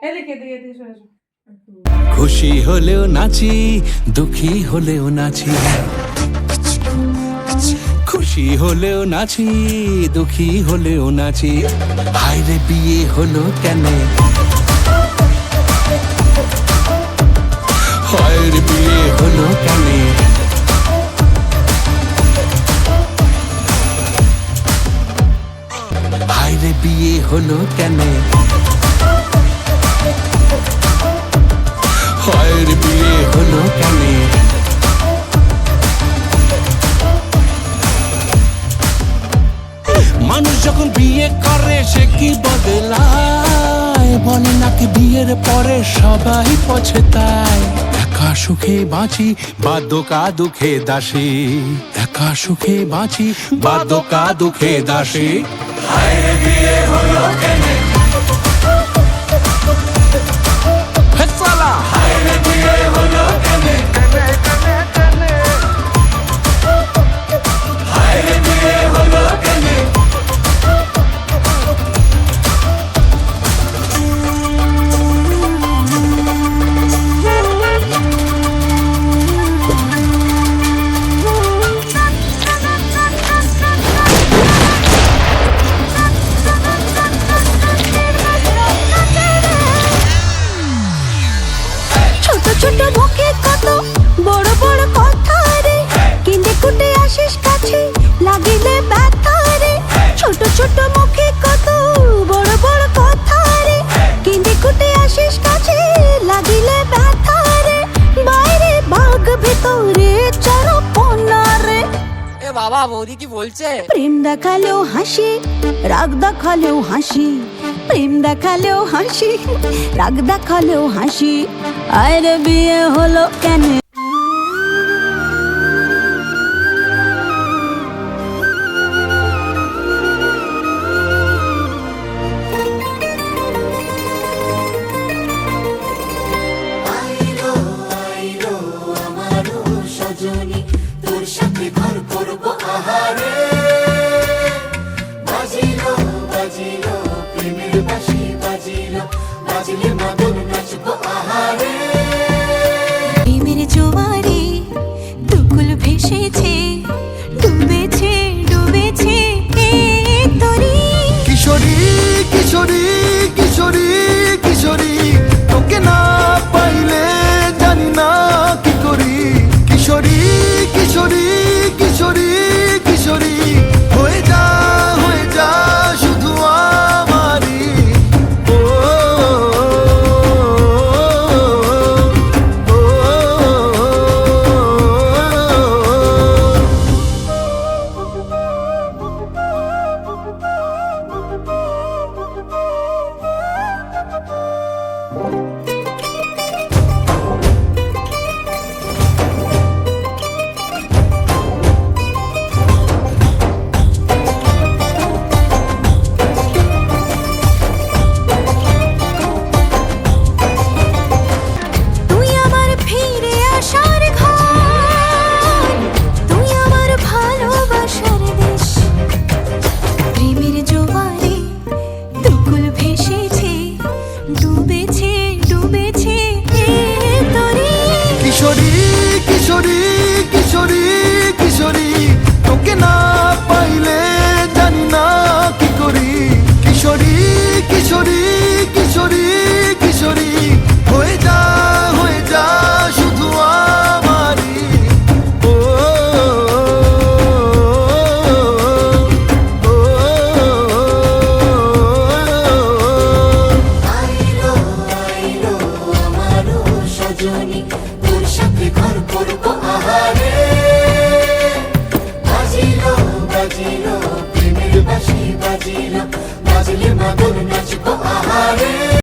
এদিকে এদিকে এদিকে সরে যাও। খুশি হলেও নাচি, দুঃখী হলেও নাচি, খুশি হলেও নাচি, দুঃখী হলেও নাচি। হায়রে বিয়ে হলো কেন, হায়রে বিয়ে হলো কেন, হায়রে বিয়ে হলো কেন, হায়রে বিয়ে হলো কেন। মানুষ যখন বিয়ে করে সে কি বদলায়, বলে নাকি বিয়ের পরে সবাই পছতায়। একা সুখে বাঁচি বা দোকা দুঃখে দাসী, একা সুখে বাঁচি বা দোকা দুঃখে দাসী। হায়রে বিয়ে হলো কেন, হে সালা, হায়রে বিয়ে হলো কেন, হায়রে বিয়ে হলো কেন। ছোট মুখে কত বড় বড় কথা রে, কিনে কুটে আসিস কাছে লাগিলে ব্যথা রে। ছোট ছোট মুখে কত বড় বড় কথা রে, কিনে কুটে আসিস কাছে লাগিলে ব্যথা রে। বাইরে বাঘ ভেতরে চারপোনা রে। এ বাবা বৌদি কি বলছে? প্রেম দেখালেও হাসি, রাগ দেখালেও হাসি, প্রেম দেখালেও হাসি, রাগ দেখালেও হাসি। আরে বিয়ে হলো কেন, তোর সাথে ঘর করবো আহারে। বাজিলো বাজিলো প্রেমের বাঁশি, বাজিলো বাজলে মাদল নাচবো আহারে। প্রেমের জোয়ারে দুকুল ভেসেছে, ডুবেছে ডুবেছে এই তরি। কিশোরী কিশোরী কিশোরী কিশোরী, তোকে না পাইলে জানি না কি করি। কিশোরী কিশোরী কিশোরী কিশোরী, হয়ে যা শুধু আমারই। ও তুই আমার ফিরে আসার ঘর, তুই আমার ভালোবাসার দেশ। প্রেমের জোয়ারে দুকুল ভেসেছে, ডুবেছে ডুবেছে এই তরি। কিশোরী কিশোরী কিশোরী কিশোরী, তোকে না পাইলে জানি না কি করি। কিশোরী কিশোরী কিশোরী কিশোরী, হয়ে যা শুধু আমারই। ও আইলো আইলো আমারও সজনী, তোর সাথে ঘর করবো আহারে। বাজিলো বাজিলো প্রেমের বাঁশি, বাজিলো বাজলে মাদল নাচবো আহারে।